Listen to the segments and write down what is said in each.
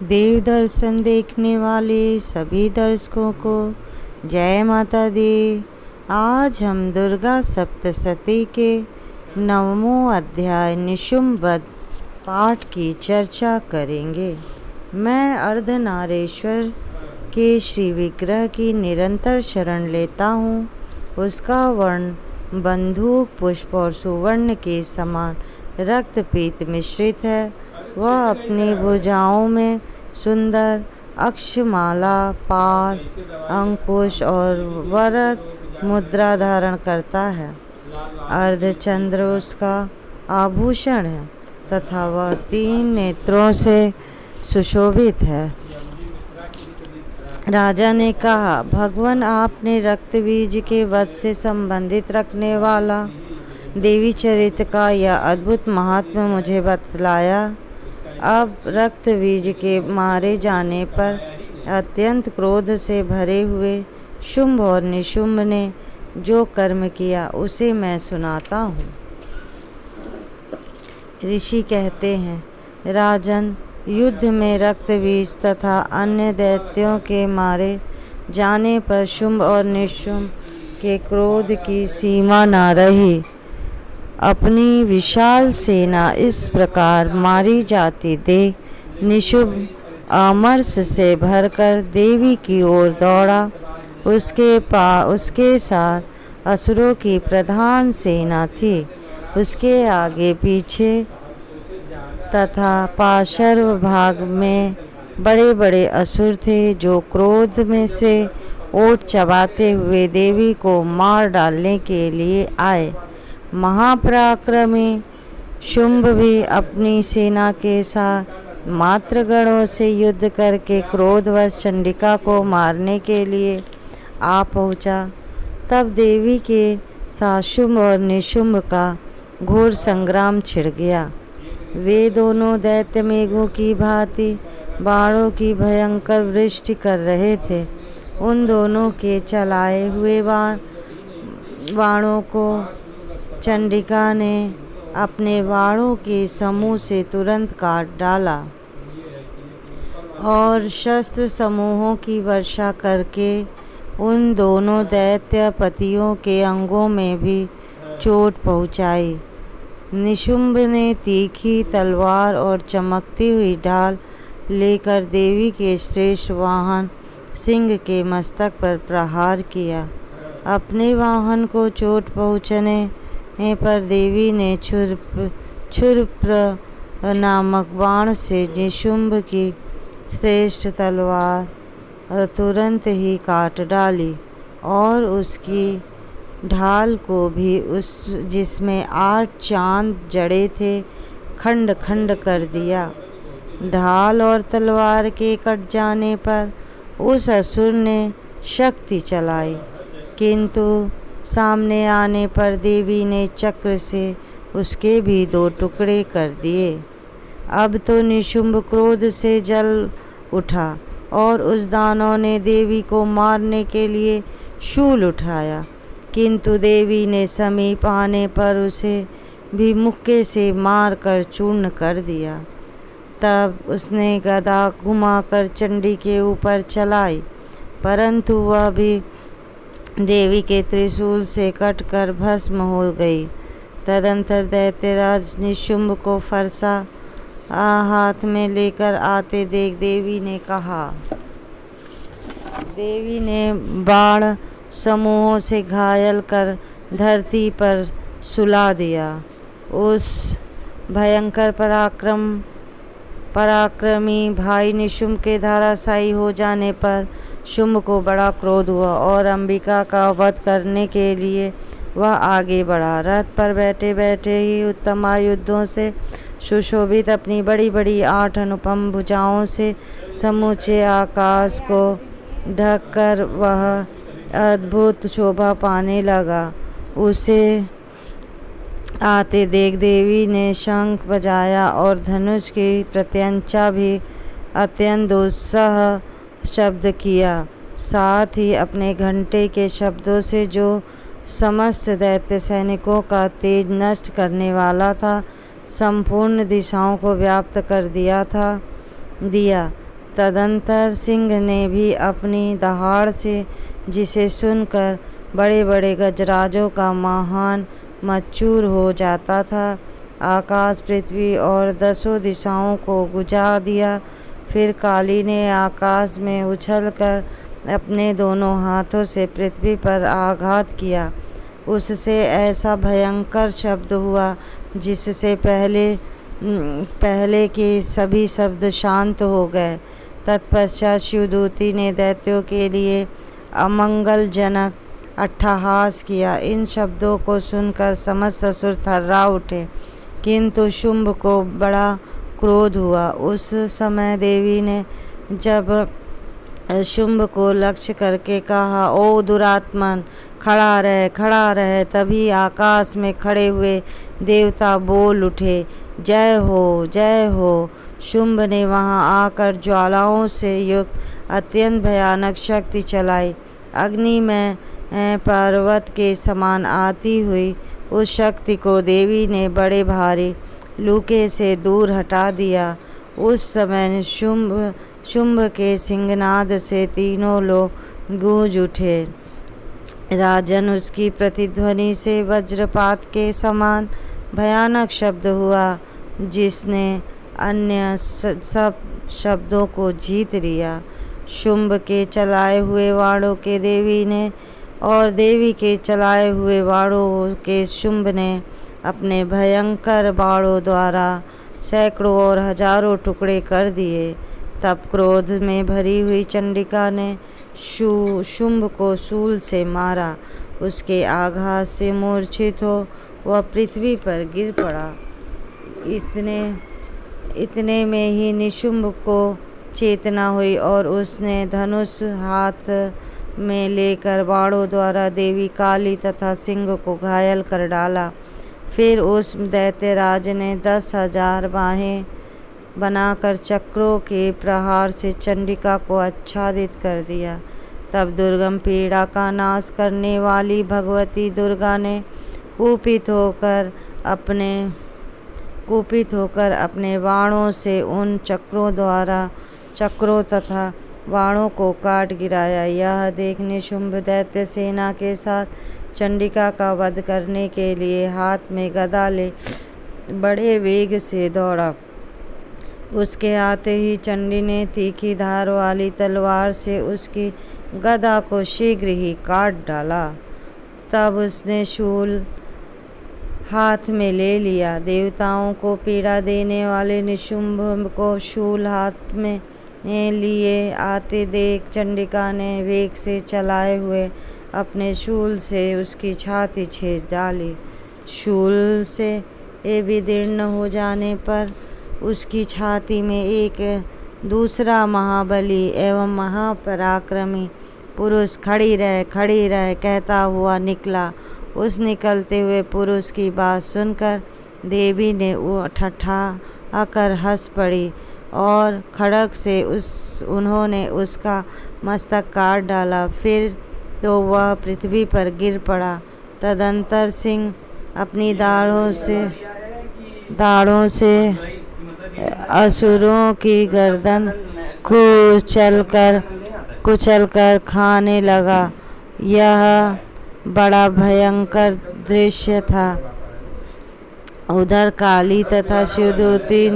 देव दर्शन देखने वाले सभी दर्शकों को जय माता दी। आज हम दुर्गा सप्तशती के 9वां अध्याय निशुम्भ वध पाठ की चर्चा करेंगे। मैं अर्धनारेश्वर के श्री विग्रह की निरंतर शरण लेता हूँ। उसका वर्ण बंदूक पुष्प और सुवर्ण के समान रक्त पीत मिश्रित है। वह अपनी भुजाओं में सुंदर अक्षमाला, पाद, अंकुश और वरद मुद्रा धारण करता है। अर्धचंद्र उसका आभूषण है तथा वह 3 नेत्रों से सुशोभित है। राजा ने कहा, भगवान, आपने रक्त बीज के वध से संबंधित रखने वाला देवी चरित्र का यह अद्भुत महात्म्य मुझे बतलाया। अब रक्त बीज के मारे जाने पर अत्यंत क्रोध से भरे हुए शुंभ और निशुंभ ने जो कर्म किया उसे मैं सुनाता हूँ। ऋषि कहते हैं, राजन, युद्ध में रक्त बीज तथा अन्य दैत्यों के मारे जाने पर शुंभ और निशुंभ के क्रोध की सीमा न रही। अपनी विशाल सेना इस प्रकार मारी जाती देख निशुंभ अमरस से भरकर देवी की ओर दौड़ा। उसके साथ असुरों की प्रधान सेना थी। उसके आगे पीछे तथा पार्श्व भाग में बड़े बड़े असुर थे जो क्रोध में से ओट चबाते हुए देवी को मार डालने के लिए आए। महापराक्रमी शुंभ भी अपनी सेना के साथ मात्र गणों से युद्ध करके क्रोधवश चंडिका को मारने के लिए आ पहुंचा। तब देवी के साथ शुंभ और निशुंभ का घोर संग्राम छिड़ गया। वे दोनों दैत्य मेघों की भांति बाणों की भयंकर वृष्टि कर रहे थे। उन दोनों के चलाए हुए बाणों को चंडिका ने अपने बाणों के समूह से तुरंत काट डाला और शस्त्र समूहों की वर्षा करके उन दोनों दैत्यपतियों के अंगों में भी चोट पहुंचाई। निशुंभ ने तीखी तलवार और चमकती हुई ढाल लेकर देवी के श्रेष्ठ वाहन सिंह के मस्तक पर प्रहार किया। अपने वाहन को चोट पहुँचने पर देवी ने छुरप्र नामक बाण से निशुंभ की श्रेष्ठ तलवार तुरंत ही काट डाली और उसकी ढाल को भी जिसमें 8 चांद जड़े थे खंड खंड कर दिया। ढाल और तलवार के कट जाने पर उस असुर ने शक्ति चलाई, किंतु सामने आने पर देवी ने चक्र से उसके भी 2 टुकड़े कर दिए। अब तो निशुंभ क्रोध से जल उठा और उस दानव ने देवी को मारने के लिए शूल उठाया, किंतु देवी ने समीप आने पर उसे भी मुक्के से मार कर चूर्ण कर दिया। तब उसने गदा घुमाकर चंडी के ऊपर चलाई, परंतु वह भी देवी के त्रिशूल से कटकर भस्म हो गई। तदंतर दैत्यराज निशुंभ को फरसा हाथ में लेकर आते देख देवी ने कहा, देवी ने बाण समूहों से घायल कर धरती पर सुला दिया। उस भयंकर पराक्रमी भाई निशुंभ के धराशायी हो जाने पर शुंभ को बड़ा क्रोध हुआ और अंबिका का वध करने के लिए वह आगे बढ़ा। रथ पर बैठे बैठे ही उत्तम आयुधों से सुशोभित अपनी बड़ी बड़ी 8 अनुपम भुजाओं से समूचे आकाश को ढककर वह अद्भुत शोभा पाने लगा। उसे आते देख देवी ने शंख बजाया और धनुष की प्रत्यंचा भी अत्यंत दुस्सह शब्द किया। साथ ही अपने घंटे के शब्दों से जो समस्त दैत्य सैनिकों का तेज नष्ट करने वाला था, संपूर्ण दिशाओं को व्याप्त कर दिया। तदंतर सिंह ने भी अपनी दहाड़ से, जिसे सुनकर बड़े बड़े गजराजों का महान मच्चूर हो जाता था, आकाश पृथ्वी और 10 दिशाओं को गुजा दिया। फिर काली ने आकाश में उछलकर अपने दोनों हाथों से पृथ्वी पर आघात किया। उससे ऐसा भयंकर शब्द हुआ जिससे पहले के सभी शब्द शांत हो गए। तत्पश्चात शिवदूती ने दैत्यों के लिए अमंगलजनक अट्टहास किया। इन शब्दों को सुनकर समस्त असुर थर्रा उठे, किंतु शुंभ को बड़ा क्रोध हुआ। उस समय देवी ने जब शुंभ को लक्ष्य करके कहा, ओ दुरात्मन, खड़ा रह, खड़ा रह। तभी आकाश में खड़े हुए देवता बोल उठे, जय हो, जय हो। शुंभ ने वहां आकर ज्वालाओं से युक्त अत्यंत भयानक शक्ति चलाई। अग्नि में पर्वत के समान आती हुई उस शक्ति को देवी ने बड़े भारी लूके से दूर हटा दिया। उस समय शुंभ के सिंहनाद से तीनों लोग गूंज उठे। राजन, उसकी प्रतिध्वनि से वज्रपात के समान भयानक शब्द हुआ, जिसने अन्य सब शब्दों को जीत लिया। शुंभ के चलाए हुए वाणों के देवी ने और देवी के चलाए हुए वाणों के शुंभ ने अपने भयंकर बाणों द्वारा सैकड़ों और हजारों टुकड़े कर दिए। तब क्रोध में भरी हुई चंडिका ने शुंभ को शूल से मारा। उसके आघात से मूर्छित हो वह पृथ्वी पर गिर पड़ा। इतने में ही निशुंभ को चेतना हुई और उसने धनुष हाथ में लेकर बाणों द्वारा देवी काली तथा सिंह को घायल कर डाला। फिर उस दैत्यराज ने 10,000 बाहें बनाकर चक्रों के प्रहार से चंडिका को आच्छादित कर दिया। तब दुर्गम पीड़ा का नाश करने वाली भगवती दुर्गा ने कुपित होकर अपने बाणों से उन चक्रों तथा बाणों को काट गिराया। यह देखने शुंभ दैत्य सेना के साथ चंडिका का वध करने के लिए हाथ में गदा ले बड़े वेग से दौड़ा। उसके आते ही चंडी ने तीखी धार वाली तलवार से उसकी गदा को शीघ्र ही काट डाला। तब उसने शूल हाथ में ले लिया। देवताओं को पीड़ा देने वाले निशुंभ को शूल हाथ में लिए आते देख चंडिका ने वेग से चलाए हुए अपने शूल से उसकी छाती छेद डाली। शूल से विदीर्ण हो जाने पर उसकी छाती में एक दूसरा महाबली एवं महापराक्रमी पुरुष खड़ी रह कहता हुआ निकला। उस निकलते हुए पुरुष की बात सुनकर देवी ने ठठा आकर हंस पड़ी और खड़ग से उन्होंने उसका मस्तक काट डाला। फिर तो वह पृथ्वी पर गिर पड़ा। तदंतर सिंह अपनी दाढ़ों से असुरों की गर्दन कुचलकर खाने लगा। यह बड़ा भयंकर दृश्य था। उधर काली तथा शिवदूती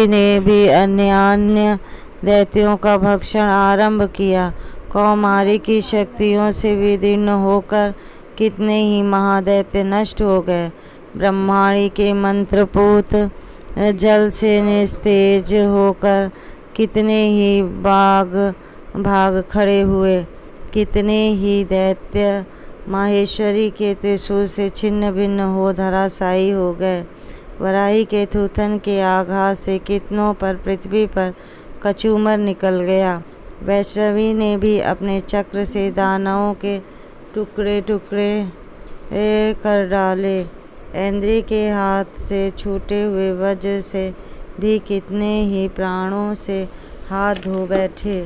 ने भी अन्य दैत्यों का भक्षण आरंभ किया। कौमारी की शक्तियों से विदीर्ण होकर कितने ही महादैत्य नष्ट हो गए। ब्रह्माणी के मंत्रपूत जल से निस्तेज होकर कितने ही भाग खड़े हुए। कितने ही दैत्य माहेश्वरी के त्रिशूल से छिन्न भिन्न हो धराशायी हो गए। वराही के थूथन के आघात से कितनों पर पृथ्वी पर कचूमर निकल गया। वैष्णवी ने भी अपने चक्र से दानवों के टुकड़े कर डाले। इंद्र के हाथ से छूटे हुए वज्र से भी कितने ही प्राणों से हाथ धो बैठे।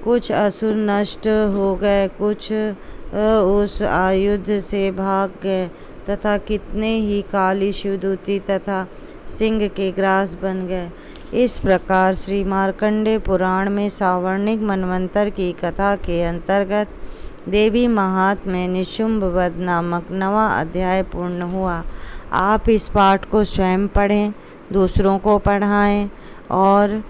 कुछ असुर नष्ट हो गए, कुछ उस आयुध से भाग गए तथा कितने ही काली शिवदूती तथा सिंह के ग्रास बन गए। इस प्रकार श्री मार्कंडेय पुराण में सावर्णिक मनवंतर की कथा के अंतर्गत देवी महात्म्य निशुंभ वध नामक 9वां अध्याय पूर्ण हुआ। आप इस पाठ को स्वयं पढ़ें, दूसरों को पढ़ाएं और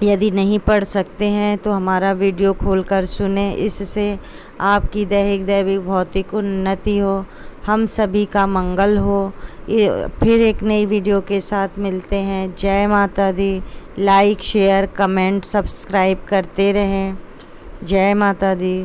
यदि नहीं पढ़ सकते हैं तो हमारा वीडियो खोलकर सुने। इससे आपकी दैहिक दैविक भौतिक उन्नति हो, हम सभी का मंगल हो। फिर एक नई वीडियो के साथ मिलते हैं। जय माता दी। लाइक शेयर कमेंट सब्सक्राइब करते रहें। जय माता दी।